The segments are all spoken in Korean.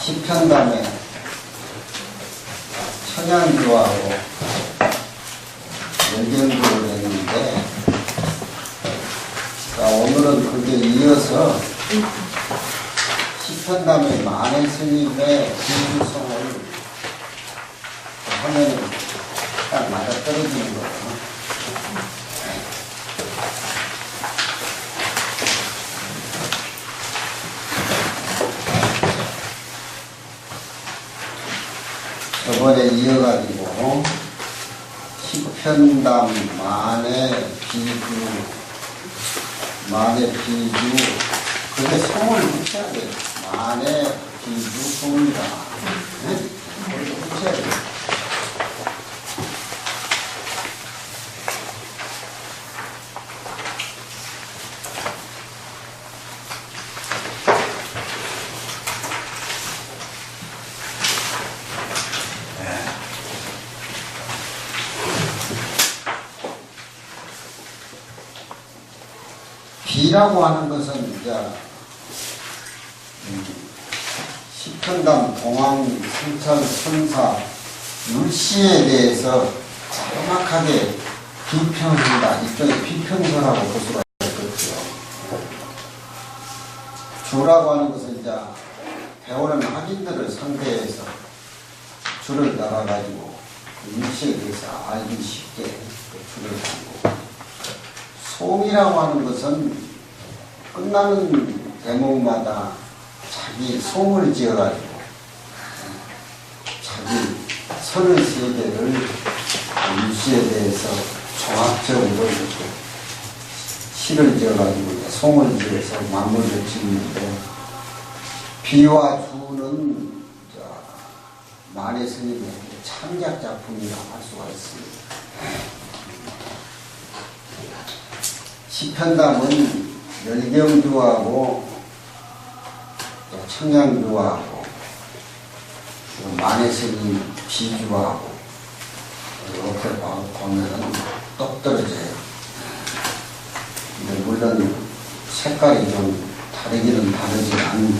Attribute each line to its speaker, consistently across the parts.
Speaker 1: 시편담에 청양교하고 열경교를 했는데, 자, 오늘은 그게 이어서 시편담의 만해 스님의 진주성을 화면에 딱 맞아 떨어지는 거예요. 저번에 이어가지고 시편담 만해 비주 그게 성을 붙여야 돼요. 만해 비주 성이다. 네? 그렇게 붙여야 돼요. 비라고 하는 것은 이제 시편담, 동황, 승천, 선사, 율시에 대해서 정확하게 비평한다. 일종의 비평서라고 볼 수가 있겠죠. 주라고 하는 것은 이제 배우는 학인들을 상대해서 주를 따라가지고 율시에 대해서 알기 쉽게 주를 가지고, 송이라고 하는 것은 끝나는 대목마다 자기 송을 지어가지고 자기 33개를 율시에 대해서 종합적으로 이렇게 시를 지어가지고 송을 지어서 마무리를 짓는데, 비와 주는 만해 스님의 창작 작품이라고 할 수가 있습니다. 시편담은 열경주하고 청양주하고 만해 스님 비주하고 이렇게 보면은 똑 떨어져요. 근데 물론 색깔이 좀 다르기는 다르지만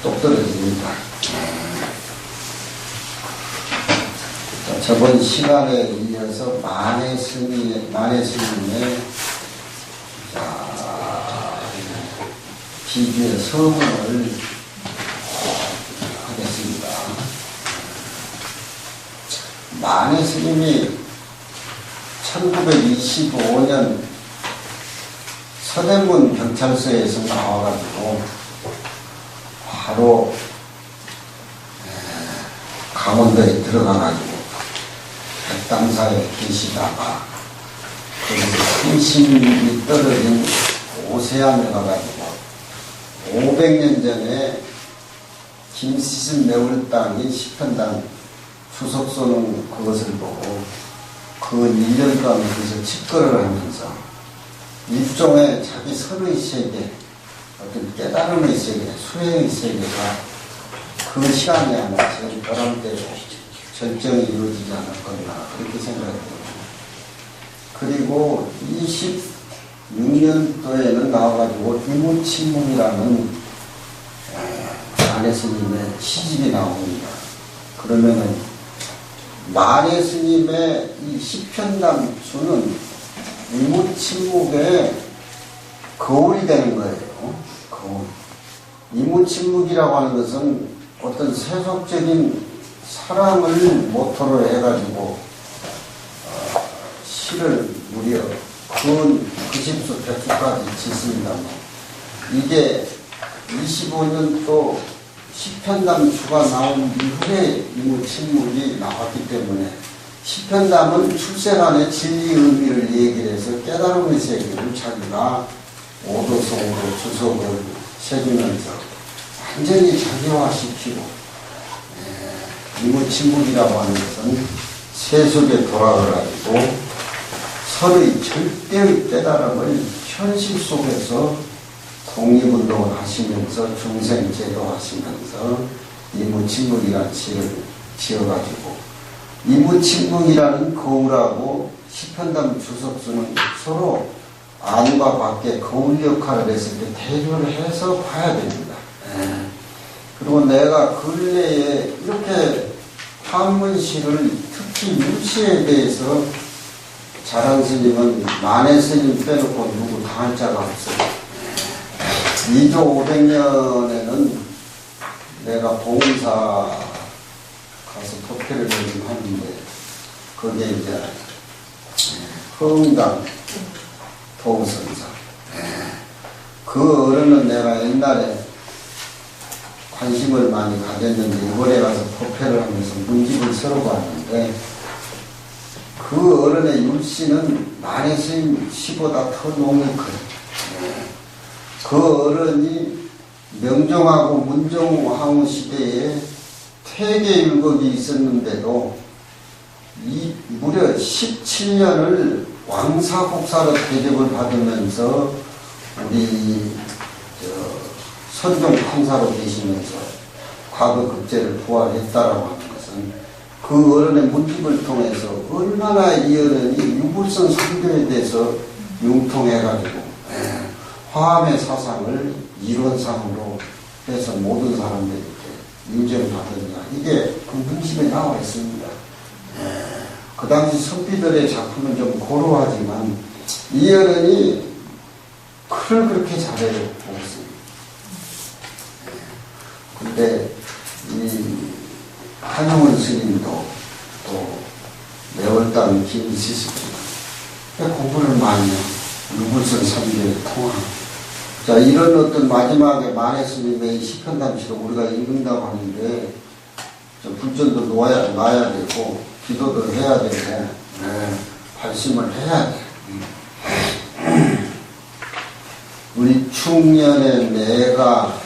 Speaker 1: 똑 떨어집니다. 저번 시간에 이어서 만해 스님의 비주의 서문을 하겠습니다. 만해 스님이 1925년 서대문 경찰서에서 나와가지고 바로 강원도에 들어가가지고 백담사에 계시다가 거기서 30리 떨어진 오세안에 가가지고 500년 전에 김시신 매울 땅인 시편담 주석소는 그것을 보고 그 1년간 거기서 집거를 하면서 일종의 자기 선의 세계, 어떤 깨달음의 세계, 수행의 세계가 그 시간에 아마 지금 벼랑대로 절정이 이루어지지 않았겠나 그렇게 생각합니다. 그리고 26년도에는 나와가지고 유무침문이라는 만해 스님의 시집이 나옵니다. 그러면은 만해 스님의 이 시편담 수는 유무침묵의 거울이 되는 거예요. 거울. 유무침묵이라고 하는 것은 어떤 세속적인 사랑을 모토로 해가지고 시를 무려 90수 100수까지 짓습니다. 이게 25년도 시편담 수가 나온 이후에 유무침묵이 나왔기 때문에 시편담은 출세간의 진리 의미를 얘기를 해서 깨달음의 세계를 자기가 오도성으로 주석을 세주면서 완전히 자기화시키고, 유무침묵이라고 하는 것은 세속에 돌아가가지고 서로의 절대의 깨달음을 현실 속에서 독립운동을 하시면서 중생제도 하시면서 이무침묵이라는 시를 지어가지고, 이무침묵이라는 거울하고 시편담 주석수는 서로 안과 밖에 거울 역할을 했을 때 대조를 해서 봐야 됩니다. 그리고 그리고 내가 근래에 이렇게 한문시를 특히 율시에 대해서 자랑 스님은 만해 스님 빼놓고 누구 당할 자가 없어요. 2조 500년에는 내가 봉사 가서 법회를 좀 하는데 그게 이제 흥당 도우선사 그 어른은 내가 옛날에 관심을 많이 가졌는데 이번에 가서 법회를 하면서 문집을 써봤는데 그 어른의 율씨는 만해 스님 시보다 더 농익해요. 그 어른이 명종하고 문정왕후 시대에 퇴계율법이 있었는데도 무려 17년을 왕사국사로 대접을 받으면서 우리 선종 판사로 계시면서 과거 급제를 부활했다라고 하는 것은 그 어른의 문집을 통해서 얼마나 이 어른이 유불선 선교에 대해서 융통해가지고 화엄의 사상을 이론상으로 해서 모든 사람들에게 인정받았냐 이게 그 문집에 나와 있습니다. 그 당시 선비들의 작품은 좀 고루하지만 이 어른이 글을 그렇게 잘해요. 보겠습니다. 근데 이 한용원 스님도 또 매월당 김시스님 공부를 많이 해요. 유불선 선교에 통한 자 이런 어떤 마지막에 만해 스님의 시편담시를 우리가 읽는다고 하는데 불전도 놔야 되고 기도도 해야 되고 발심을 해야 돼. 우리 충년에 내가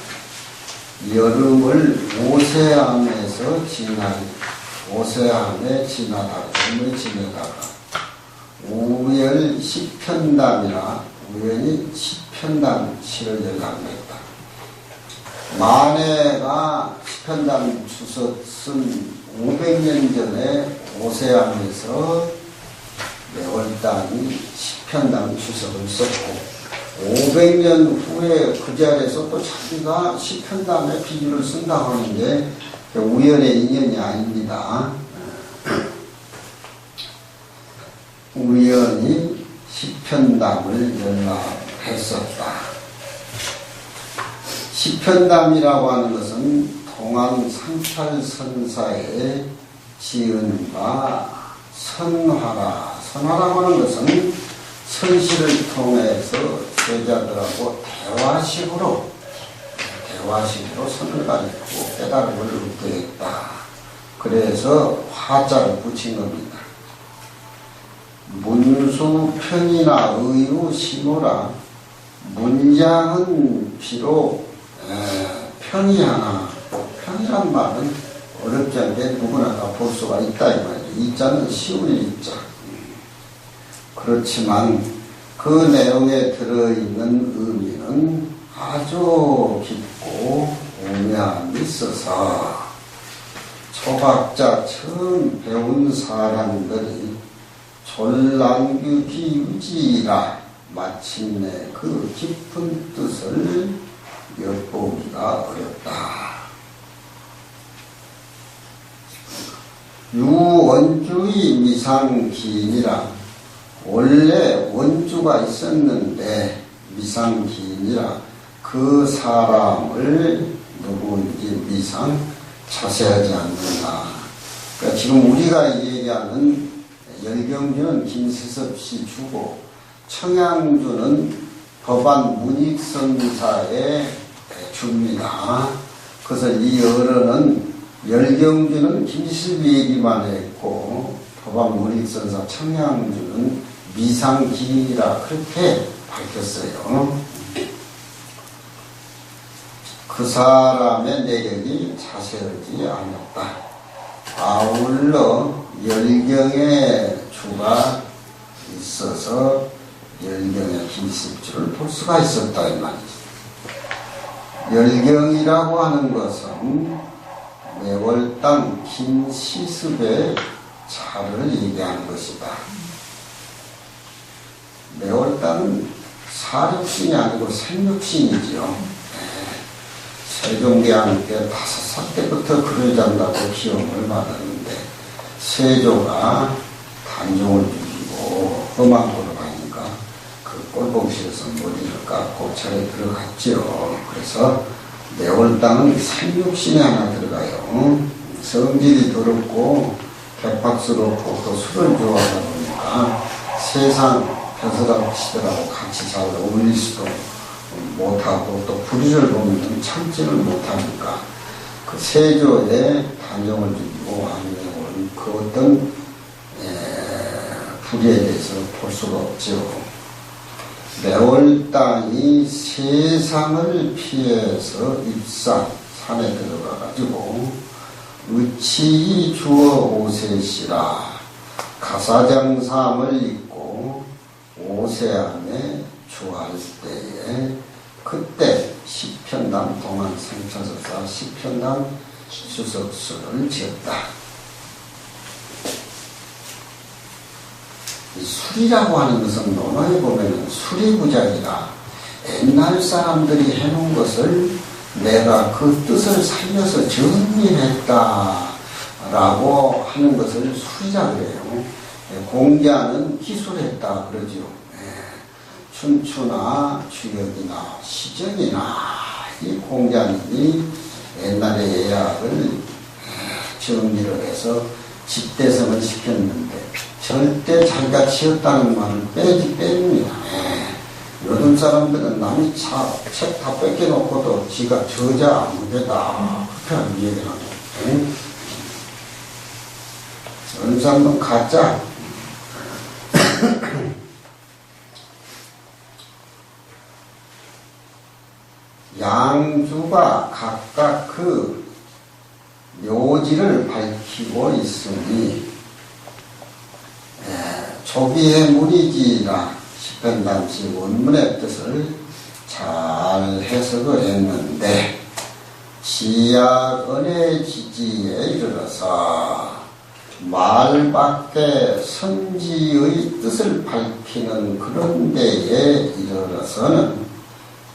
Speaker 1: 여름을 오세암에서 오세암에 지나다가 여름을 지내다가 우열 시편담이라 우연히 시편담 시를 열람했다. 만해가 시편담 주석 쓴 500년 전에 오세암에서 매월당이 시편담 주석을 썼고 500년 후에 그 자리에서 또 자기가 시편담의 비유를 쓴다고 하는데 우연의 인연이 아닙니다. 우연히 시편담을 열람했었다. 시편담이라고 하는 것은 동안 상찰선사에 지은 바 선화라. 선화라고 하는 것은 선시를 통해서 제자들하고 대화식으로 선을 가리키고 깨달음을 얻게 했다. 그래서 화자를 붙인 겁니다. 문수 편이나 의우 심오라. 문장은 비록 편이하나 편이란 말은 어렵지 않게 누구나 다 볼 수가 있다 이 말이죠. 이자는 쉬운 이자. 그렇지만 그 내용에 들어있는 의미는 아주 깊고 오묘함이 있어서 초학자 처음 배운 사람들이 졸랑규기유지라 마침내 그 깊은 뜻을 엿보기가 어렵다. 유원주의 미상기인이라 원래 원주가 있었는데 미상기인이라 그 사람을 누구인지 미상 자세하지 않는다. 그러니까 지금 우리가 얘기하는 열경주는 김세섭 씨 주고 청양주는 법안 문익선사에 줍니다. 그래서 이 어른은 열경주는 김세섭 얘기만 했고 법안 문익선사 청양주는 미상기인이라 그렇게 밝혔어요. 그 사람의 내력이 자세하지 않았다. 아울러 열경의 주가 있어서 열경의 김실주를 볼 수가 있었다 이 말이죠. 열경이라고 하는 것은 매월당 김시습의 차를 얘기하는 것이다. 매월당은 사육신이 아니고 생육신이죠. 세종대 함께 5살 때부터 글을 잔다고 기용을 받았는데 세조가 단종을 죽이고 험한 곳으로 가니까 그 꼴보기 싫어서 머리를 깎고 차례 들어갔죠. 그래서 매월 땅은 삼육신에 하나 들어가요. 성질이 더럽고 개팍스럽고 또 술을 좋아하다 보니까 세상 벼슬아치들하고 같이 잘 어울릴 수도 못하고 또 불의를 보면 참지를 못하니까 그 세조의 단종을 죽이고 왕명을 그 어떤 불의에 대해서 볼 수가 없죠. 매월당이 세상을 피해서 입산 산에 들어가가지고 의치 주어 오세시라 가사장삼을 입고 오세안에 주할 때에 그때 시편당 동안 성차서사 시편당 수석수를 지었다. 이 술이라고 하는 것은 논어에 보면 수리부작이라 옛날 사람들이 해놓은 것을 내가 그 뜻을 살려서 정리했다 라고 하는 것을 술이라 그래요. 공자는 기술했다 그러죠. 춘추나 주역이나 시정이나 이 공자님이 옛날에 예약을 정리를 해서 집대성을 시켰는데 절대 자기가 지었다는 말을 뺍니다. 요즘 사람들은 남이 책 다 뺏겨놓고도 지가 저자 아무데다 그렇게 하는 얘기를 하죠. 어느 사람은 가짜. 양주가 각각 그 묘지를 밝히고 있으니 조비의 무리지라 시편당시 원문의 뜻을 잘 해석을 했는데 지약 은혜 지지에 이르러서 말 밖에 선지의 뜻을 밝히는 그런 데에 이르러서는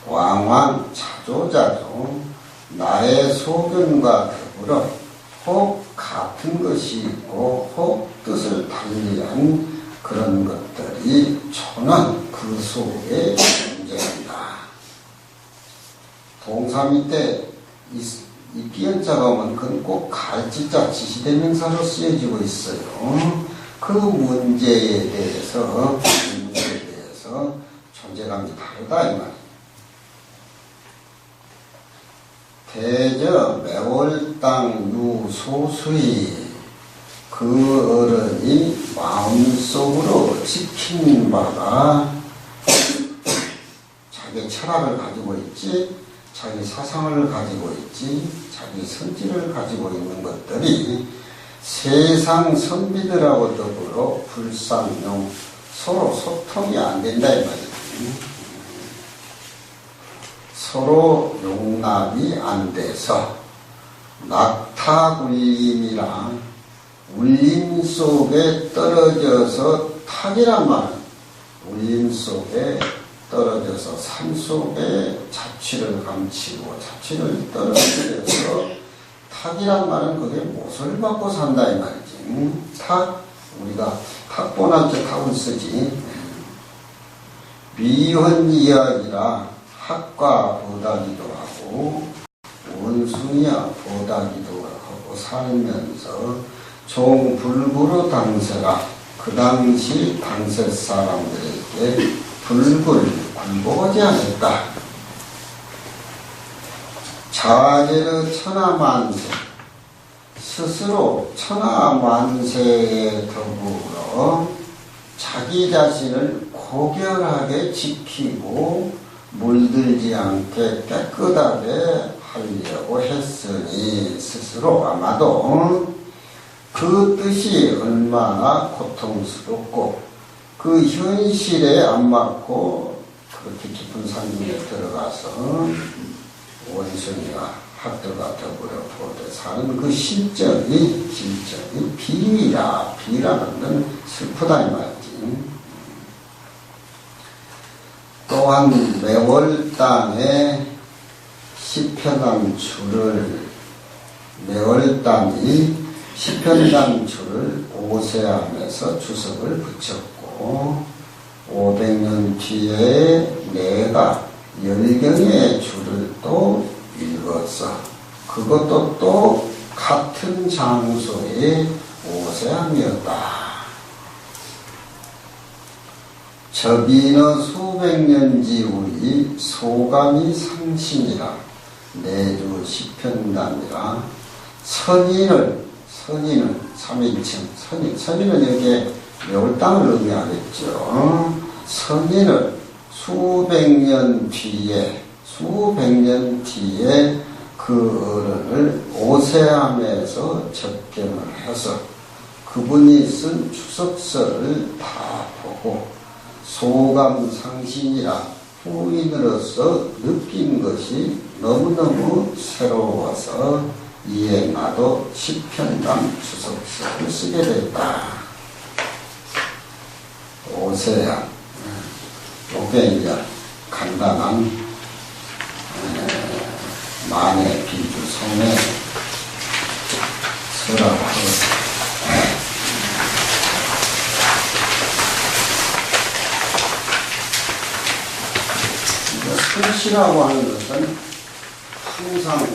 Speaker 1: 왕왕 자조자조 나의 소견과 더불어 혹 같은 것이 있고 혹 뜻을 달리한 그런 것들이 초는 그 속에 존재한다. 동사 밑에 이 비연자가 오면 그건 꼭 갈지자 지시대명사로 쓰여지고 있어요. 그 문제에 대해서 존재감이 다르다 이 말이에요. 대저 매월당 유소수이 그 어른이 마음속으로 지킨 바가 자기 철학을 가지고 있지, 자기 사상을 가지고 있지, 자기 성질을 가지고 있는 것들이 세상 선비들하고 더불어 불상용 서로 소통이 안 된다 이 말이지. 서로 용납이 안 돼서 낙타굴림이라 울림 속에 떨어져서 탁이란 말은 울림 속에 떨어져서 산 속에 자취를 감추고 자취를 떨어져서 탁이란 말은 그게 못을 받고 산다 이 말이지. 탁 우리가 탁본할 때 탁을 쓰지. 미혼 이야기라 학과 보다기도 하고 원숭이야 보다기도 하고 살면서 종불구로 당세라 그 당시 당세 사람들에게 불굴 굴복하지 않았다. 자제르 천하만세 스스로 천하만세에 더불어 자기 자신을 고결하게 지키고 물들지 않게 깨끗하게 하려고 했으니 스스로 아마도 그 뜻이 얼마나 고통스럽고 그 현실에 안 맞고 그렇게 깊은 산중에 들어가서 원숭이와 학도가 더불어 보되 사는 그 실정이 비위라. 비라는 건 슬프다 이 말이지. 또한 매월 땅에 시편함수를 매월단이 시편담주를 오세함에서 주석을 붙였고 500년 뒤에 내가 열경의 주를 또 읽어서 그것도 또 같은 장소의 오세함이었다. 저비너 수백년지 우리 소감이 상신이라 내주 시편담이라 선인은 3인칭 선인은 여기에 매월당을 의미하겠죠. 선인을 수백 년 뒤에 그 어른을 오세함에서 접견을 해서 그분이 쓴 추석서를 다 보고 소감상신이라 후인으로서 느낀 것이 너무너무 새로워서 이에 나도 시편담 추석서를 쓰게 됐다. 오세야. 요게 이제 간단한 만의 비주 성의 서라고 하거든요. 설시라고 하는 것은 항상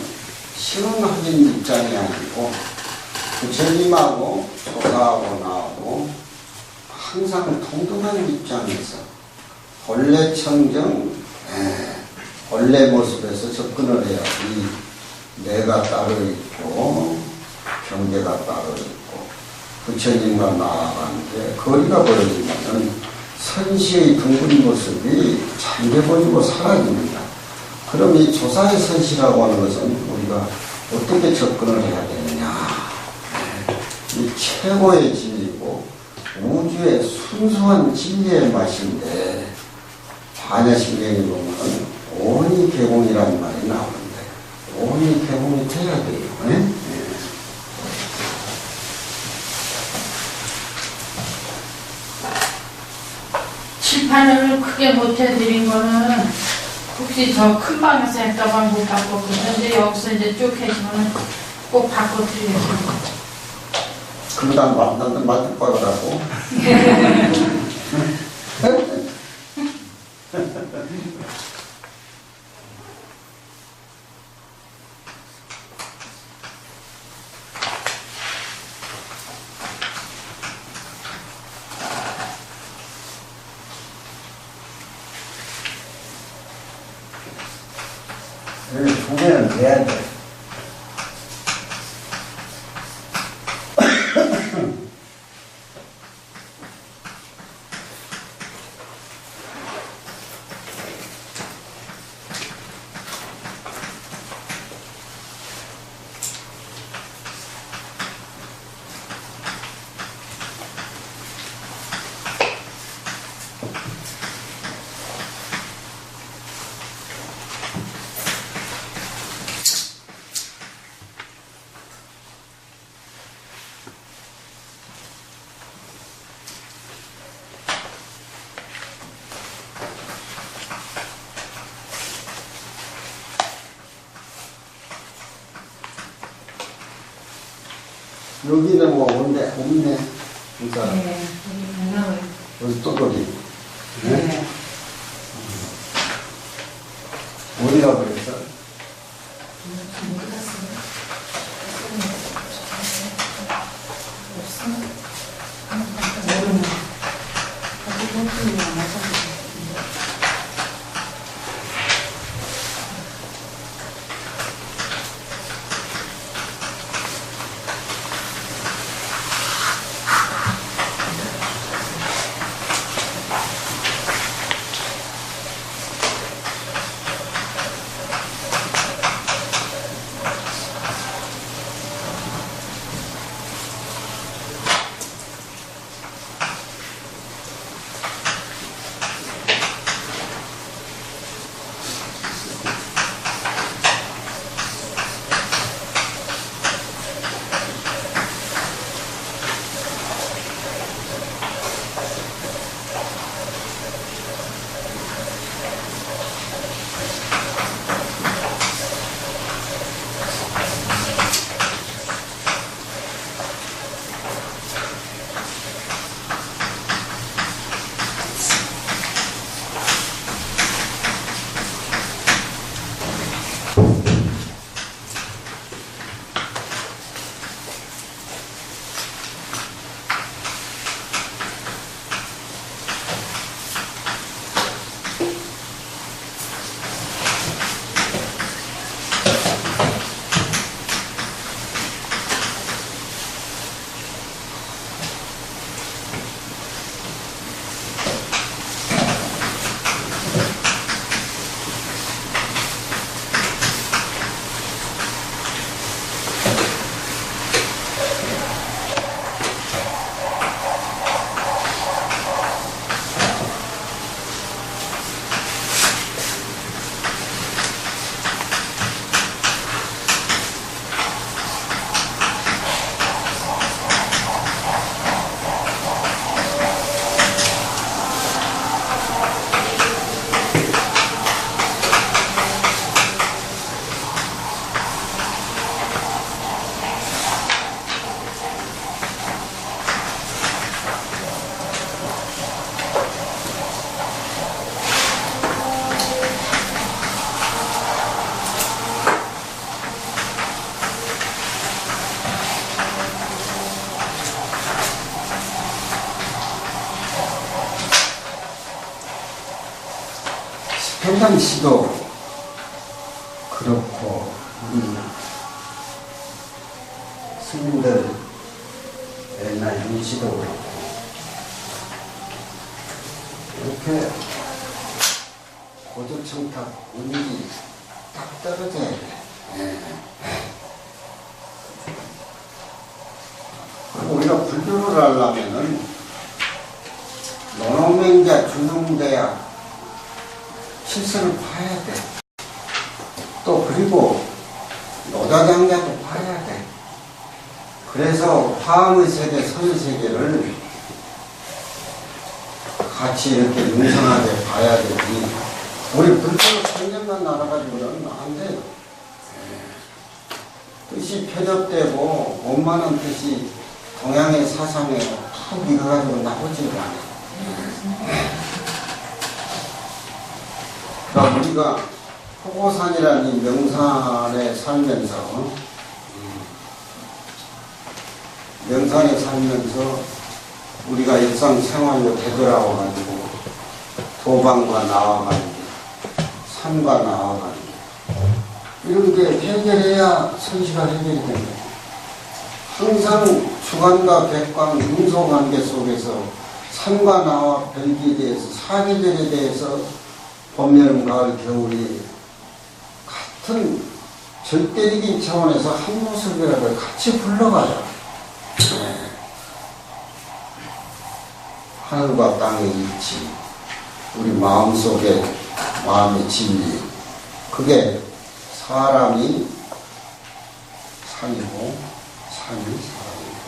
Speaker 1: 시험하는 입장이 아니고 부처님하고 조사하고 나하고 항상 동등한 입장에서 본래 청정, 본래 모습에서 접근을 해야지 내가 따로 있고 경계가 따로 있고 부처님과 나아가는데 거리가 벌어지면은 선시의 둥근 모습이 잠겨버리고 사라집니다. 그럼 이 조사의 선시라고 하는 것은 우리가 어떻게 접근을 해야 되느냐. 이 최고의 진리고 우주의 순수한 진리의 맛인데 반야신경에 보면 오니 개공이라는 말이 나오는데 오니 개공이 돼야 돼요. 네?
Speaker 2: 칠판을 크게 못해드린 거는 혹시 저 큰 방에서 했다고 못 바꿨거든요. 근데 여기서 이제 쭉 해주면 꼭 바꿔드리겠습니다.
Speaker 1: 그러다 나도 맞을 거라고.
Speaker 3: 두 개는 돼야 돼.
Speaker 1: 여기는 뭐 없네. 진짜.
Speaker 2: 네,
Speaker 1: 여기 또돌이.
Speaker 2: 네.
Speaker 1: 어디가 그랬어? 서양시도 그렇고 우리 스님들 옛날 윤시도 그렇고 이렇게 고조청탁 운이 딱 떨어져야 돼. 그리고 우리가 불교를 하려면은 노농맹자, 중용대야 실수를 봐야 돼. 또 그리고 노자장자도 봐야 돼. 그래서 화음의 세계, 선의 세계를 같이 이렇게 융성하게 봐야 되지. 우리 불교로 편견만 나눠가지고는 안 돼요. 뜻이 편협되고 원만한 뜻이 동양의 사상에 푹 익어가지고 나오지가 않아요. 그러니까 우리가 포고산이라는 이 명산에 살면서 우리가 일상생활로 되돌아와가지고 도방과 나와가지고 산과 나와가지고 이런 게 해결해야 선시가 해결이 됩니다. 항상 주관과 객관 능소관계 속에서 산과 나와 별기에 대해서 사계절에 대해서 봄, 여름, 가을, 겨울이 같은 절대적인 차원에서 한 모습이라도 같이 불러가요. 하늘과 땅의 이치, 우리 마음속에 마음의 진리, 그게 사람이 산이고 산이 사람이고,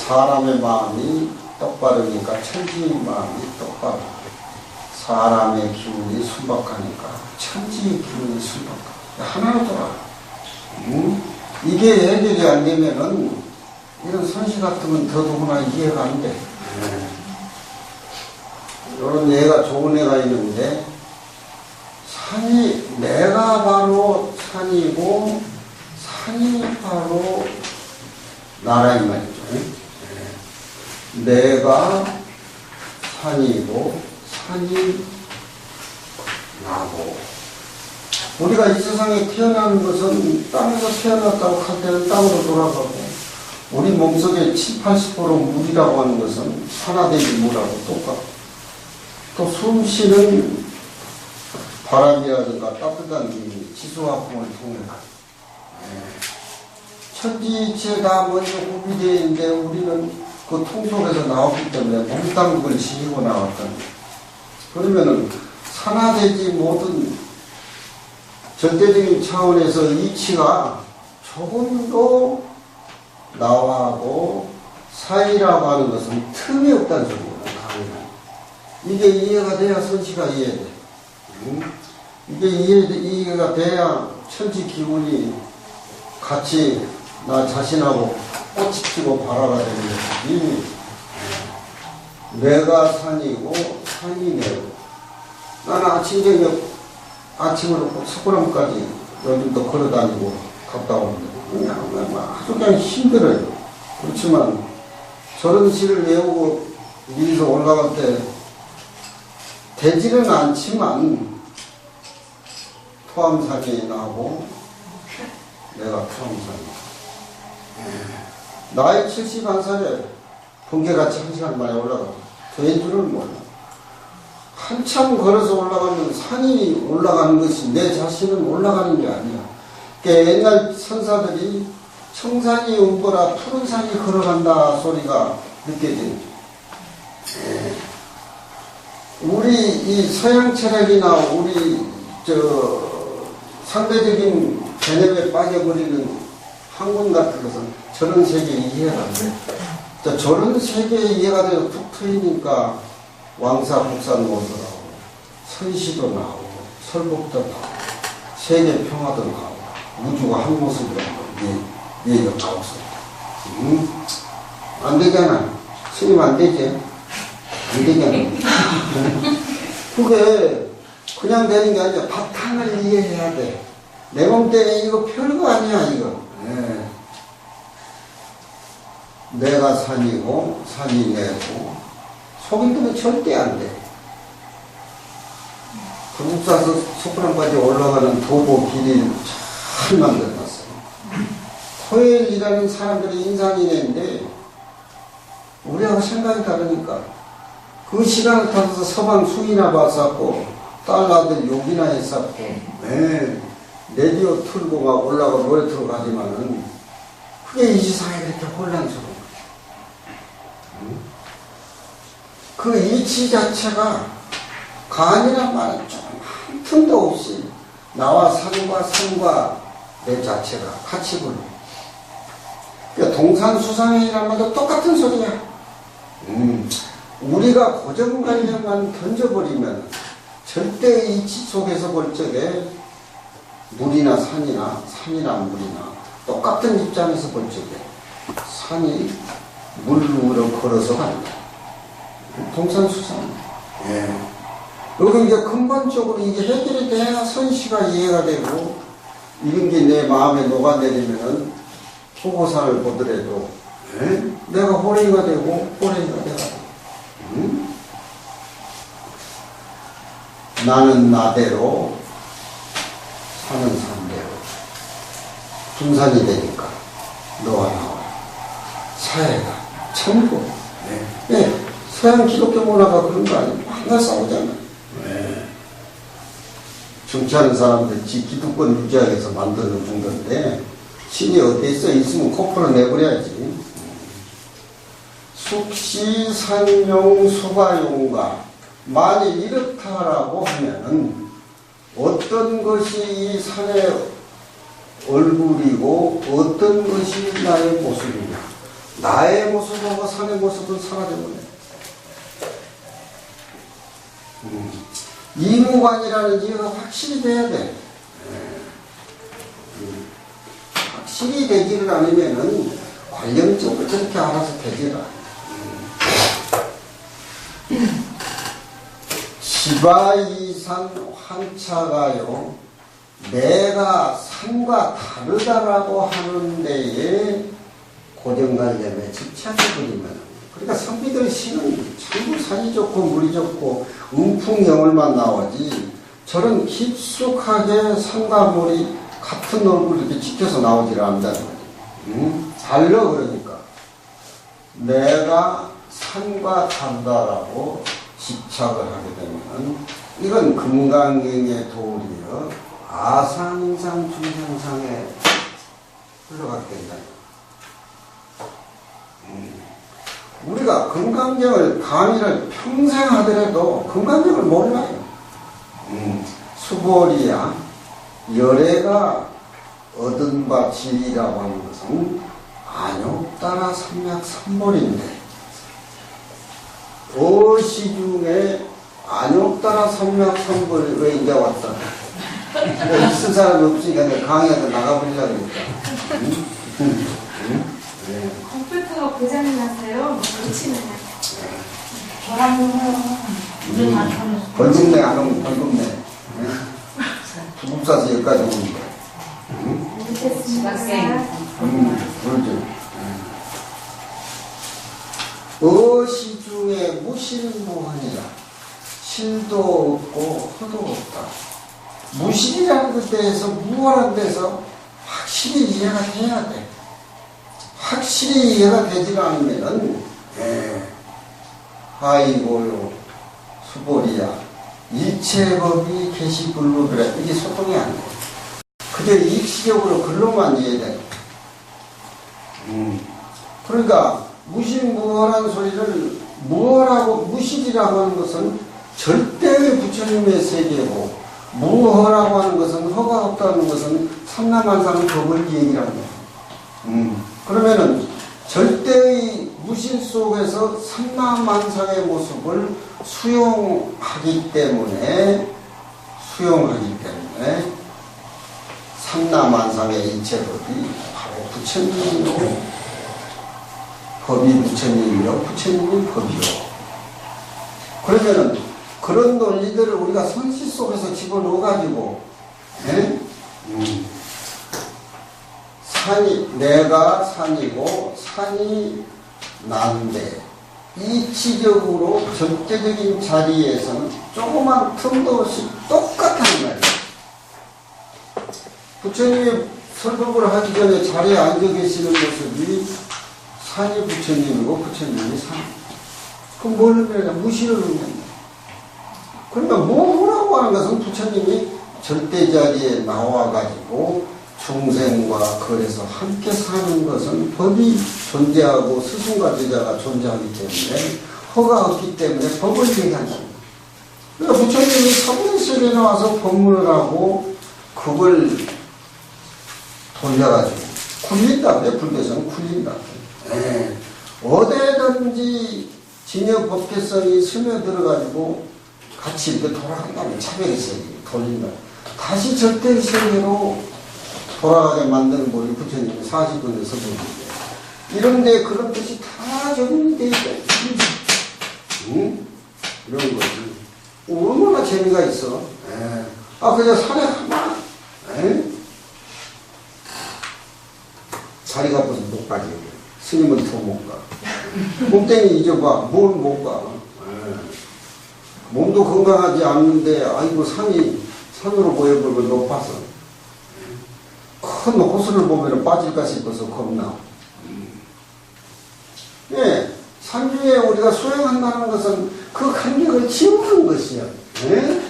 Speaker 1: 사람의 마음이 똑바르니까 천지의 마음이 똑바르고, 사람의 기운이 순박하니까 천지의 기운이 순박하고 하나로 돌아가. 이게 해결이 안 되면은 이런 선시 같은 건 더더구나 이해가 안 돼. 이런 애가 좋은 애가 있는데 산이 내가 바로 산이고 산이 바로 나라 이 말이죠. 내가 산이고 산이 나고, 우리가 이 세상에 태어나는 것은 땅에서 태어났다고 할 때는 땅으로 돌아가고, 우리 몸속에 70, 80% 물이라고 하는 것은 산화되지 물하고 똑같고, 또 숨쉬는 바람이라든가 따뜻한 기운이 지수화풍을 통해 천지이치에 다 먼저 구비되어 있는데 우리는 그 통 속에서 나왔기 때문에 몽땅 그걸 지니고 나왔다는 거예요. 그러면은 산화되지 못한 절대적인 차원에서 이치가 조금도 나와하고 사이라고 하는 것은 틈이 없다는 소리입니다. 이게 이해가 돼야 선시가 이해돼. 이게 이해가 돼야 천지 기운이 같이 나 자신하고 꽃이 피고 발화가 되는 것이지. 내가 산이고 산이 내고, 나는 아침 저녁 아침으로 석굴암까지 요즘도 걸어다니고 갔다 오는데 아주 그냥 힘들어요. 그렇지만 저런 시를 외우고 위에서 올라갈 때 되지는 않지만 토암산이 나고 내가 토암산이 나이 71살에 번개같이 1시간 만에 올라가. 된 줄은 몰라. 한참 걸어서 올라가면 산이 올라가는 것이 내 자신은 올라가는 게 아니야. 그러니까 옛날 선사들이 청산이 운보라 푸른 산이 걸어간다 소리가 느껴지는. 우리 이 서양 철학이나 우리 상대적인 개념에 빠져버리는 학문 같은 것은 저런 세계 이해가 안 돼. 저런 세계 이해가 돼서 툭 트이니까 왕사 국산모도 나오고, 선시도 나오고, 설법도 나오고, 세계 평화도 나오고, 우주가 한 모습으로 얘기가 나왔습니다. 안 되잖아. 스님 안 되지? 안 되잖아. 그게 그냥 되는 게 아니라 바탕을 이해해야 돼. 내 몸 때문에 이거 별거 아니야, 이거. 내가 산이고 산이 내고 속이면 절대 안 돼. 구북사에서 소프랑까지 올라가는 도보 길이를 잘 만들어놨어요. 토요일이라는 사람들의 인산인해인데 우리하고 생각이 다르니까 그 시간을 타서 서방 수이나 봤었고 딸아들 욕이나 했었고 네, 라디오 틀고 막 올라가 노래 틀고 가지만은 그게 이 세상에 그렇게 혼란스러운 거예요. 그 이치 자체가 간이란 말은 좀 한 틈도 없이 나와 산과 내 자체가 같이 불러. 그러니까 동산수상회의란 말도 똑같은 소리야. 우리가 고정관념만 던져버리면 절대 이치 속에서 볼 적에 물이나 산이나 물이나 똑같은 입장에서 볼 적에 산이 물 위로 걸어서 간다. 동산수상. 예. 여기 이제 근본적으로 이게 해결이 돼야 선시가 이해가 되고 이런 게 내 마음에 녹아내리면은 토고산을 보더라도 예? 내가 호랭이가 되고 호랭이가 되고 나는 나대로 산은 산대로 분산이 되니까 너와 나와 사회가 천국 네. 서양 기독교 문화가 그런 거 아니에요. 맨날 싸우잖아요. 네. 정치하는 사람들 기득권 유지하기 위해서 만드는 정도인데 신이 어디에 있으면 코프로 내버려야지. 숙시산용 수가용가 만일 이렇다라고 하면은 어떤 것이 이 산의 얼굴이고 어떤 것이 나의 모습이냐. 나의 모습하고 산의 모습은 사라져버려요. 이무관이라는 이유가 확실히 돼야 돼. 확실히 되지를 않으면은 관념적으로 저렇게 알아서 되지를 않아요. 지바이산 환차가요, 내가 산과 다르다라고 하는 데에 고정관념에 집착해버리면, 그러니까 선비들 시는 전부 산이 좋고 물이 좋고 음풍영월만 나오지 저런 깊숙하게 산과 물이 같은 얼굴 이렇게 지켜서 나오질 않는다는 거지. 달러 그러니까 내가 산과 다르다라고 집착을 하게 되면 이건 금강경의 도리여 아상상 중생상에 흘러가게 된다. 우리가 금강경을 강의를 평생 하더라도 금강경을 몰라요. 수보리야 열애가 얻은 바 진리라고 하는 것은 안욕따라 삼맥삼볼인데 어시 중에 안욕따라 삼맥삼볼 왜 이제 왔다? 있을 사람이 없으니까 내가 강의하다 나가버리려고 그랬다. 네.
Speaker 4: 컴퓨터가 고장이 났어요. 고치면
Speaker 2: 저랑 해요. 우리 다 켜냈어.
Speaker 1: 벌금내 안 오면 벌금내. 구급사서 여기까지 오는 거야.
Speaker 4: 못했습니다.
Speaker 1: 그러죠. 어시 중에 무실무하니라. 실도 없고 허도 없다. 무실이라는 것 대해서 무한한 데서 확실히 이해가 돼야 돼. 확실히 이해가 되지 않으면은 아이고요 수보리야 일체법이 계시불로그래 이게 소통이 안 돼. 그저 입시적으로 글로만 이해돼. 그러니까 무실무허라는 소리를 무허라고 무실이라고 하는 것은 절대의 부처님의 세계고 무허라고 하는 것은 허가 없다는 것은 삼라만상 법을 얘기하는 거야. 그러면은 절대의 무실 속에서 삼라만상의 모습을 수용하기 때문에 삼라만상의 일체법이 바로 부처님이요 법이 부처님이요 부처님이 법이요. 그러면은 그런 논리들을 우리가 선시 속에서 집어넣어 가지고 산이 내가 산이고 산이 난데 이치적으로 절대적인 자리에서는 조그만 틈도 없이 똑같다는 말이에요. 부처님이 설법을 하기 전에 자리에 앉아 계시는 모습이 산이 부처님이고 부처님이 산. 그럼 뭘 의미하냐? 무시를 의미한다. 그러니까 뭐라고 하는 것은 부처님이 절대 자리에 나와가지고 중생과 거래서 함께 사는 것은 법이 존재하고 스승과 제자가 존재하기 때문에 허가 없기 때문에 법을 얘기한다. 그러니까 부처님이 사부에서 나와서 법문을 하고 그걸 돌려가지고 굴린다. 왜 불교에서는 굴린다. 네. 어디든지 진여 법계성이 스며들어가지고 같이 이렇게 돌아간다면 차별의 세계 돌린다. 다시 절대의 세계로 돌아가게 만드는 분이 부처님이 40분에서 보는데 이런데 그런 뜻이 다 적용이 되어 있다. 응? 이런 거지. 얼마나 재미가 있어. 에. 아, 그냥 산에 하나. 에? 자리가 없어서 못 가지. 스님은 더 못 가. 몸뚱이 잊어봐. 뭘 못 가. 에. 몸도 건강하지 않는데, 아이고, 산으로 보여보고 높아서. 큰 호수를 보면 빠질까 싶어서 겁나. 예, 산중에 우리가 수행한다는 것은 그 간격을 지우는 것이야. 예?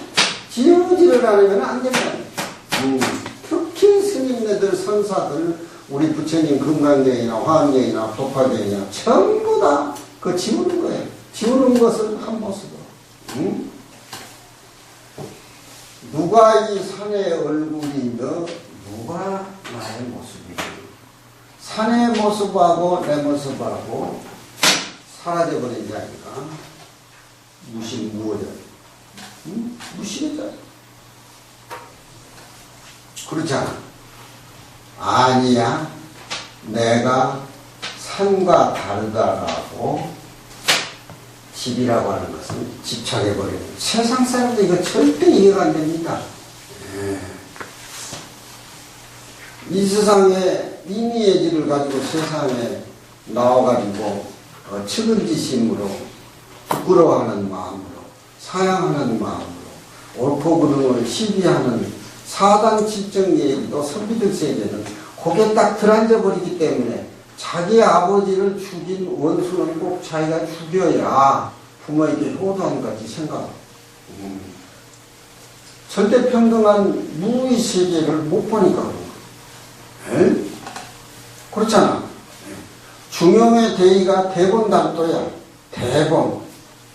Speaker 1: 지우지를 않으면 안 된다. 특히 스님네들, 선사들, 우리 부처님 금강경이나 화엄경이나 법화경이나 전부 다 그 지우는 거예요. 지우는 것을 한 모습으로. 누가 이 산의 얼굴이며 누가 나의 모습이며 산의 모습하고 내 모습하고 사라져버린 자니까 무엇이야? 무시의 자야. 그렇잖아. 아니야. 내가 산과 다르다라고 집이라고 하는 것은 집착해버리는 세상 사람들 이거 절대 이해가 안 됩니다. 이 세상에 이미애지를 가지고 세상에 나와가지고 측은지심으로 부끄러워하는 마음으로 사양하는 마음으로 옳고 그름을 시비하는 사단칠정 얘기도 선비들 세계는 거기에 딱 들어앉아 버리기 때문에 자기 아버지를 죽인 원수는 꼭 자기가 죽여야 부모에게 효도한 같이 생각합니다. 절대 평등한 무의 세계를 못 보니까 그런 거예요. 그렇잖아. 중용의 대의가 대본단도야. 대본.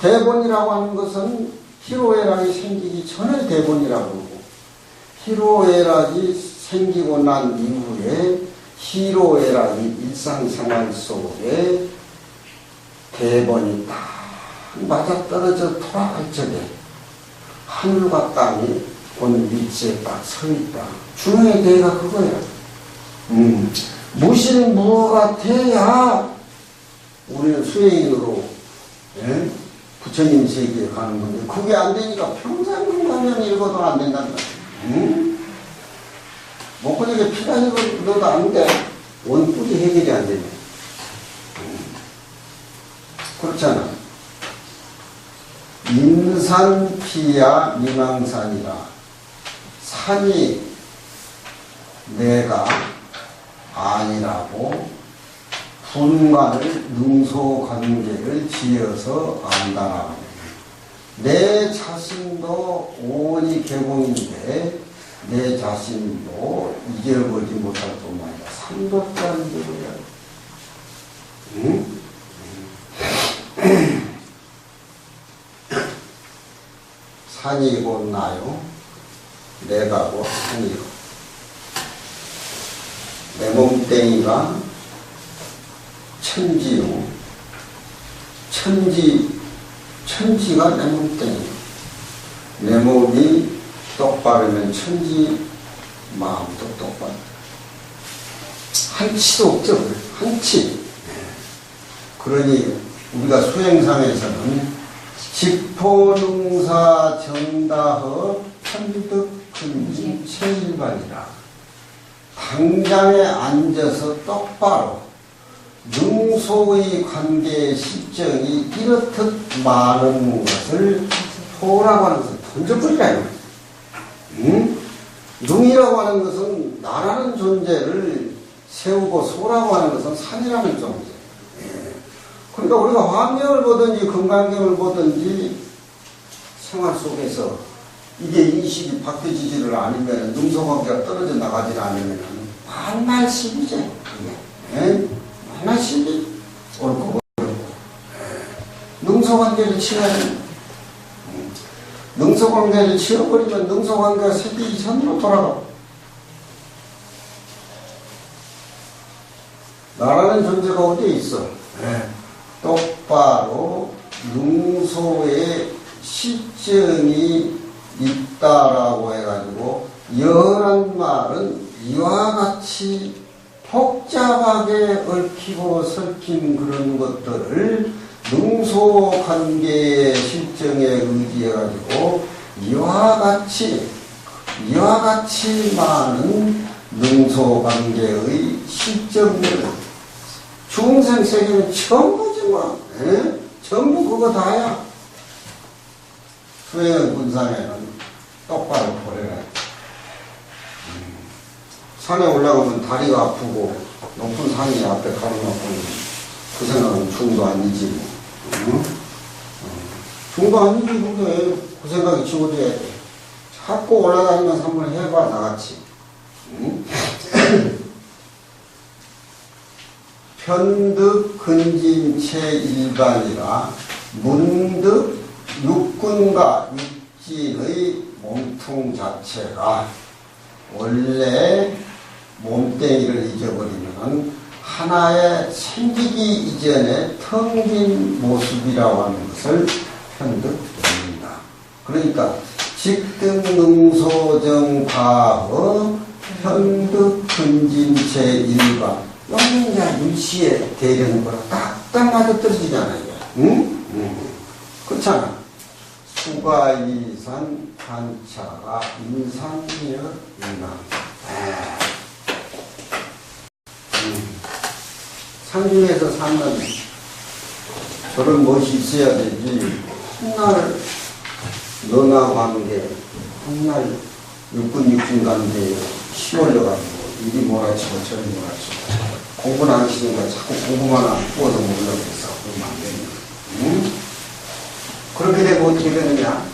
Speaker 1: 대본이라고 하는 것은 희로애락이 생기기 전에 대본이라고 그러고 희로애락이 생기고 난 이후에 희로애락이 일상생활 속에 대본이 딱 맞아떨어져 돌아갈 적에 하늘과 땅이 어느 위치에 딱 서 있다. 중용의 대의가 그거야. 무실무가 돼야 우리는 수행인으로 부처님 세계에 가는 건데 그게 안 되니까 평생 가면 읽어도 안 된단다. 목구멍에 피가 흘러도 안 돼. 원뿔이 해결이 안 되네. 그렇잖아. 인산피야 미망산이라. 산이 내가 아니라고 분간을 능소관계를 지어서 안다라고. 내 자신도 오니 개공인데 내 자신도 이겨보지 못할 뿐만 아니라 삼도자인들이야. 산이 곧 나요. 내가 곧 산이요. 내 몸뚱이가 천지요. 천지가 내 몸뚱이. 내 몸이 똑바르면 천지 마음도 똑바로. 한치도 없죠. 한치. 그러니 우리가 수행상에서는 직포능사 정다허 편득근진 체일반이라. 당장에 앉아서 똑바로 능소의 관계의 실정이 이렇듯 많은 것을 소라고 하는 것은 던져버리라요. 능이라고 하는 것은 나라는 존재를 세우고 소라고 하는 것은 산이라는 존재. 그러니까 우리가 환경을 보든지 건강경을 보든지 생활 속에서 이게 인식이 바뀌지를 않으면 능소관계가 떨어져 나가지 않으면 만날 시비죠. 만날 시비 옳고 어렵고 능소관계를 치워야지. 능소관계를 치워버리면 능소관계가 생기기 전으로 돌아가. 나라는 존재가 어디에 있어? 똑바로 능소의 실정이 있다라고 해가지고 여란 말은 이와 같이 복잡하게 얽히고 설킨 그런 것들을 능소관계의 실정에 의지해가지고 이와 같이 많은 능소관계의 실정을 중생 세계는 전부지 뭐. 전부 그거 다야. 수행은 군산에는 똑바로 보내라. 산에 올라가면 다리가 아프고 높은 산이 앞에 가로막고 그 생각은 중도 아니지. 중도 아니지. 근데 그 생각이 지워져야 돼. 자꾸 올라다니면서 한번 해봐 나같이. 편득 근진체 일반이라 문득 육군과 육진의 몸통 자체가 원래 몸뚱이를 잊어버리면 하나의 생기기 이전에 텅 빈 모습이라고 하는 것을 편득됩니다. 그러니까 직등능소정 과거 편득 근진체 일반 여기 이제 물시에 대려는 거랑 딱딱 맞아 떨어지잖아요. 응? 그렇잖아. 수가이산 관차가 인상이여 인왕. 상중에서 사는 저런 멋이 있어야 되지. 한날 연하 관계, 한날 육군 관계에 시월려가지고 이리 몰아치고 저리 몰아치고 공부는 안 하시니까 자꾸 공부만 안 구워서 먹으려고 해서 그러면 안 됩니다. 그렇게 되면 어떻게 되느냐?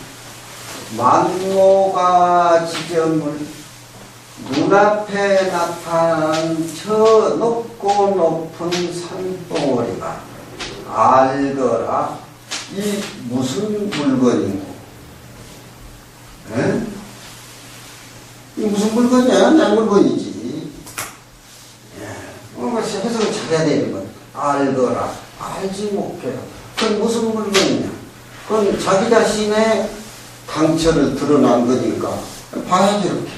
Speaker 1: 만모가 지점을 눈앞에 나타난 저 높고 높은 산봉우리가 알거라 이 무슨 물건인고? 이 무슨 물건이야? 내 물건이지. 해석을 잘해야 되는 거야. 알거라. 알지 못해요. 그건 무슨 물건이냐? 그건 자기 자신의 강철을 드러난 거니까 봐야지 이렇게.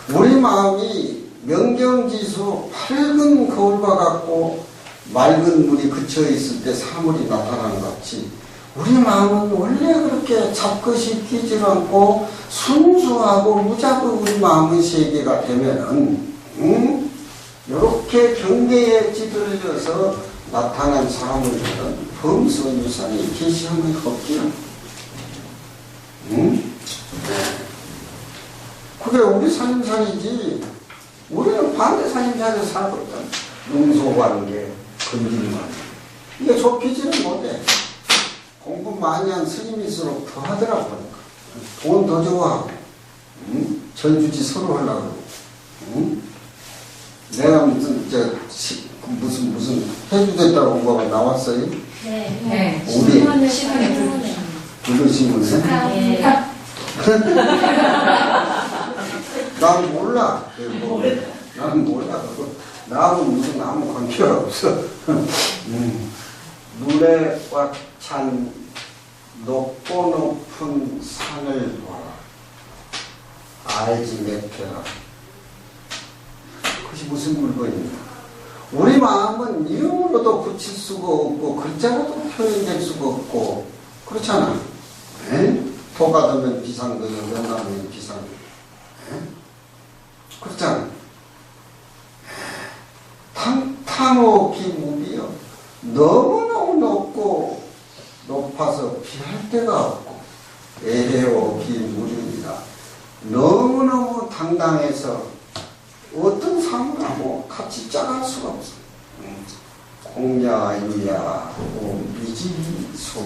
Speaker 1: 우리 마음이 명경지수 밝은 거울과 같고 맑은 물이 그쳐 있을 때 사물이 나타나는 것 같이 우리 마음은 원래 그렇게 잡것이 튀지 않고 순수하고 무작위 우리 마음의 세계가 되면은 이렇게 경계에 찌들려서 나타난 사람들은 범선유산이 계시함의 없지요. 그게 우리 산임산이지. 우리는 반대 산임산에서 살거든. 능소관계, 근질만. 이게 좁히지는 못해. 공부 많이 한 스님일수록 더 하더라고 보니까. 돈 더 좋아하고. 전주지 서로 하려고. 내가 무슨 해주됐다고 공부가 나왔어요?
Speaker 4: 네.
Speaker 1: 우리
Speaker 4: 신문에.
Speaker 1: 누구 신문에? 난 몰라. 나는 몰라. 나하고 무슨 아무 관계가 없어. 물에 꽉 찬 높고 높은 산을 봐라. 알지 맥혀라. 그것이 무슨 물건이냐. 우리 마음은 이름으로도 붙일 수가 없고 글자로도 표현될 수가 없고 그렇잖아. 토가되면 비상도요, 연나면 비상도요. 그렇잖아. 상호 비무비요. 너무너무 높아서 피할 데가 없고, 에레오 비무리입니다. 너무너무 당당해서 어떤 상하고 같이 짝할 수가 없어. 공야이야, 미지소.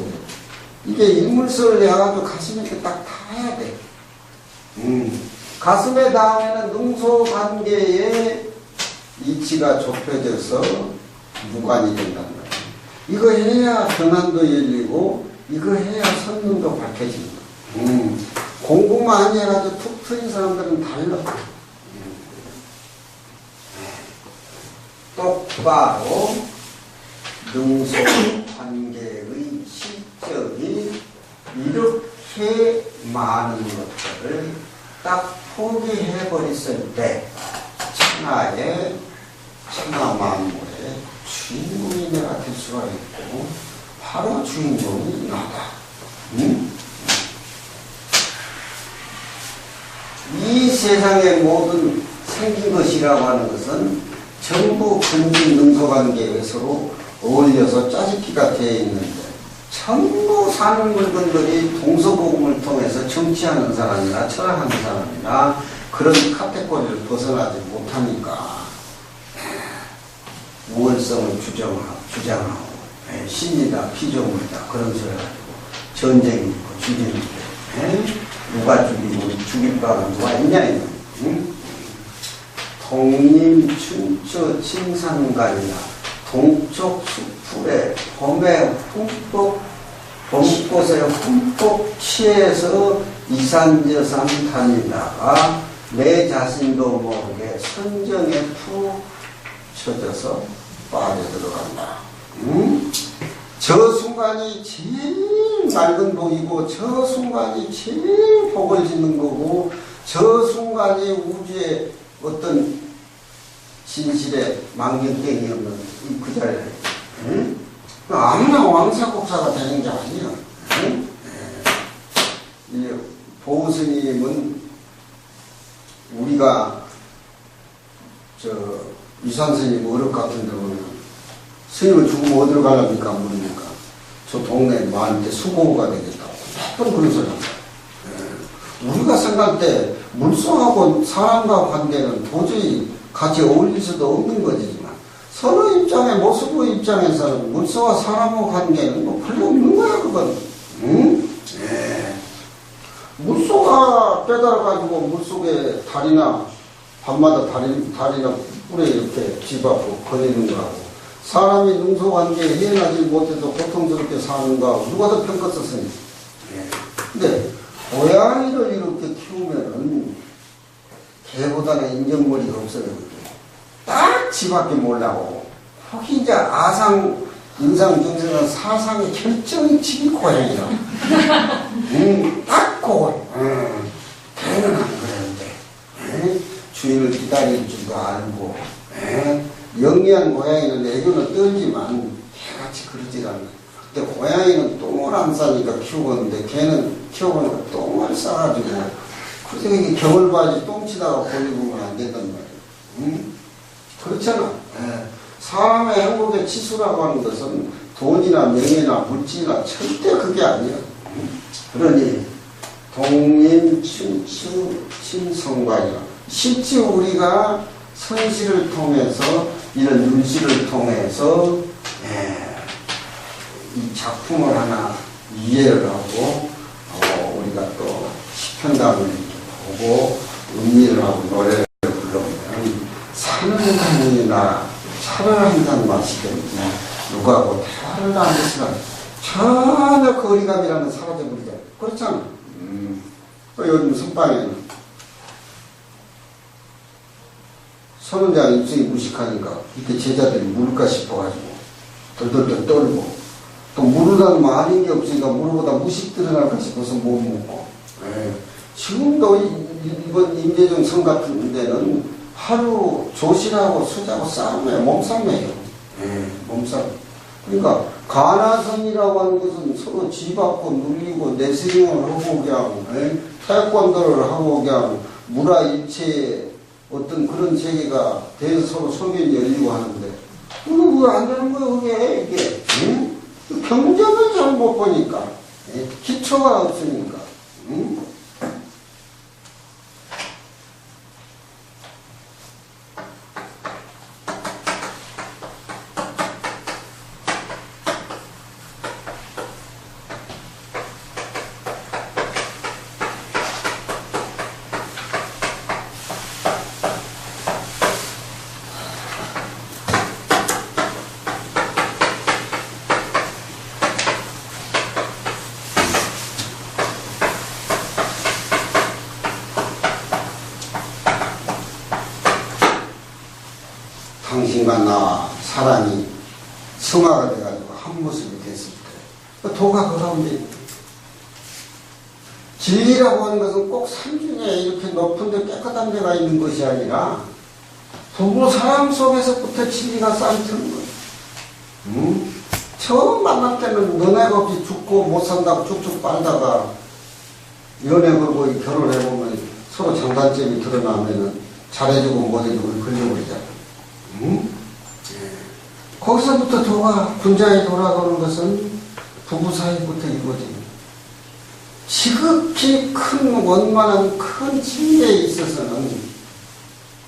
Speaker 1: 이게 일물설을 해가지고 가슴에 이렇게 딱 닿아야 돼. 가슴에 닿으면 능소관계의 이치가 좁혀져서 무관이 된단 말이야. 이거 해야 변환도 열리고, 이거 해야 선능도 밝혀진다. 공부만 해가지고 툭 트인 사람들은 달라. 똑바로 능소관계의 실적이 이렇게 많은 것들을 딱 포기해버렸을 때 천하 만물의 주인공이 내가 될 수가 있고, 바로 주인공이 나다. 이 세상의 모든 생긴 것이라고 하는 것은 전부 근직 능소관계에 서로 어울려서 짜집기가 되어 있는데, 전부 사는 물건들이 동서고금을 통해서 정치하는 사람이나 철학하는 사람이나 그런 카테고리를 벗어나지 못하니까 우월성을 주장하고 신이다 피조물이다 그런 소리 가지고 전쟁이 있고 주쟁이 있고 누가 죽이고 죽일 바가 누가 있냐 이거. 동림춘처 침상간이나 동쪽 수풀에 봄꽃에 흠뻑 취해서 이산저산 다니다가 내 자신도 모르게 선정에 푹 쳐져서 빠져들어간다. 저 순간이 제일 맑은 복이고, 저 순간이 제일 복을 짓는 거고, 저 순간이 우주의 어떤 진실의 망경땡이 없는 그 자리에 아무나 왕사국사가 되는 게 아니야. 이 보스님은 우리가 유산스님 어렵 같은 데 보면 스님을 죽으면 어디로 가랍니까? 모르니까 저 동네 마을인데 수고가 되겠다고 몇번 그런 소리 합니다. 우리가 생각할 때 물소하고 사람과 관계는 도저히 같이 어울릴 수도 없는 거지만, 서로 입장에 모습의 입장에서는 물소와 사람의 관계는 뭐 별로 없는 거야 그건. 물소가 깨달아가지고 물속에 다리나 밤마다 다리나 뿔에 이렇게 집앞으로 거리는 거하고, 사람이 능소관계에 헤어나지 못해서 고통스럽게 사는 거하고 누가 더 편껏 썼으니. 근데 고양이를 이렇게 키우면은 개보다는 인정머리가 없어요. 딱 집밖에 몰라고. 혹시 이제 인상 중생은 사상의 결정이 집이 고양이라. 딱 그걸. 걔는 안 그러는데. 주인을 기다릴 줄도 알고. 영리한 고양이는 애교는 떨지만 개같이 그러질 않아. 근데 고양이는 똥을 안 싸니까 키우는데 걔는 키워보니까 똥을 싸가지고, 그래서 이게 겨울바지 똥치다가 걸리면 안 된단 말이야. 그렇잖아. 사람의 행복의 치수라고 하는 것은 돈이나 명예나 물질이나 절대 그게 아니야. 그러니 동림춘추 침성관이라, 실제 우리가 선시를 통해서 이런 윤시를 통해서 이 작품을 하나 이해를 하고 우리가 또 시편담을 이렇게 보고 음미를 하고 노래를 불러보면 사는 한이나 차를 한잔 마시든지 누구하고 대화를 하는 시간 전혀 거리감이라는 사라져버리잖아. 그렇잖아. 요즘 선방에는 선원장 입술이 무식하니까 이렇게 제자들이 물을까 싶어가지고 덜덜덜 떨고, 또 물으라는 뭐 아닌 게 없으니까 물보다 무식 드러날까 싶어서 못 먹고. 지금도 이번 임재정 성 같은 데는 하루 조실하고 수자고 싸움이에요. 몸싸움이에요. 몸싸움. 그러니까 가나선이라고 하는 것은 서로 쥐받고 눌리고 내스링을 하고 그냥 태권도를 하고 그냥 무라 입체의 어떤 그런 세계가 대해서 서로 소견이 열리고 하는데, 이거 왜 안 되는 거야, 그게, 이게. 응? 경전을 잘 못 보니까. 예? 기초가 없으니까. 응? 당신과 나 사람이 성화가 돼가지고 한 모습이 됐을 때 도가 그 가운데 있다. 진리라고 하는 것은 꼭 산중에 이렇게 높은 데 깨끗한 데가 있는 것이 아니라 부부 사람 속에서부터 진리가 쌀트는 거예요. 응? 처음 만날 때는 너네가 없이 죽고 못 산다고 쭉쭉 빨다가 연애 걸고 결혼해보면 서로 장단점이 드러나면은 잘해주고 못해주고 걸려버리잖아. 응? 거기서부터 도가 군자에 돌아가는 것은 부부 사이부터 이루어집니다. 지극히 큰 원만한 큰 진리에 있어서는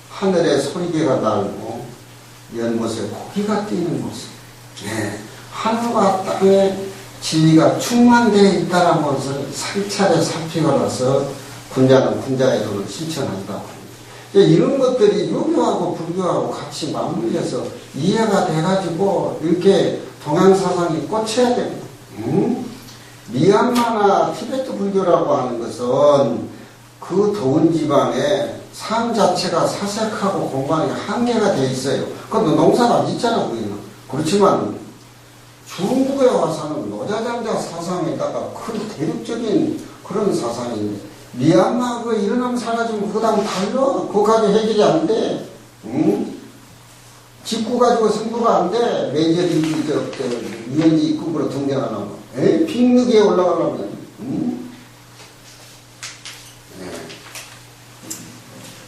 Speaker 1: 하늘에 소리개가 날고 연못에 고기가 뛰는 모습. 하늘과 땅에 진리가 충만되어 있다는 것을 살차례 살피고나서 군자는 군자의 도를 실천한다고. 이런 것들이 유교하고 불교하고 같이 맞물려서 이해가 돼가지고 이렇게 동양사상이 꽂혀야 됩니다. 미얀마나 티베트 불교라고 하는 것은 그 더운 지방에 삶 자체가 사색하고 공간이 한계가 돼 있어요. 그것도 농사가 있잖아, 거기는. 그렇지만 중국에 와서는 노자장자 사상에다가 큰 대륙적인 그런 사상인데 미얀마 그 일어나면 사라지면 그거랑 달라. 그거까지 해결이 안 돼. 응? 직구 가지고 승부가 안 돼. 메이저리 유엔지 입국으로 등장 안 하고. 빅리그에 올라가려면. 응?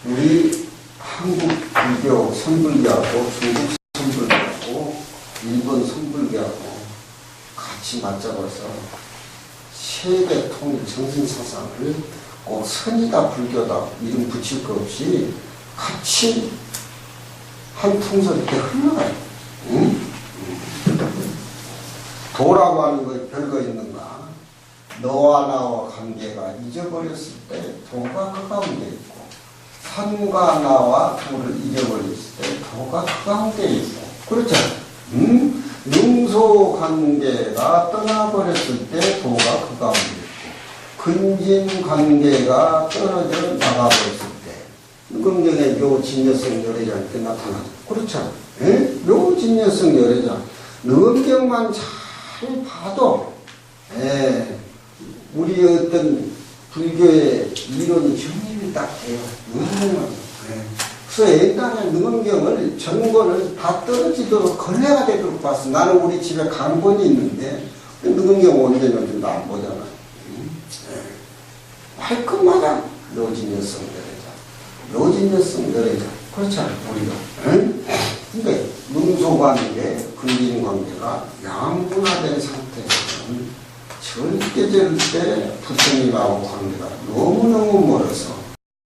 Speaker 1: 우리 한국 불교 선불교하고 중국 선불교하고 일본 선불교하고 같이 맞잡아서 세계 통일 정신사상을 꼭 선이다 불교다 이름 붙일 거 없이 같이 한 통솔 이렇게 흘러가요. 응? 도라고 하는 거 별거 있는가? 너와 나와 관계가 잊어버렸을 때 도가 그 가운데 있고 산과 나와 도를 잊어버렸을 때 도가 그 가운데 있고 그렇죠? 응? 능소 관계가 떠나버렸을 때 도가 그 가운데 있고 근진 관계가 떨어져 나가버렸을 때 긍정의 묘진여성 열애자 이렇게 나타나죠. 그렇죠? 묘진여성 열애자 능경만 잘 봐도 우리 어떤 불교의 이론이 정립이 딱 돼요. 그래서 옛날에 능엄경을 전권을 다 떨어지도록 걸레가 되도록 봤어. 나는 우리 집에 강본이 있는데 능엄경 원대는 나 안 보잖아. 할 것마다 묘진여성 열애자, 묘진여성 열애자. 그렇잖아, 우리가. 근데 능소관계, 근진관계가 양분화된 상태에서는 절대 부처님하고 관계가 너무너무 멀어서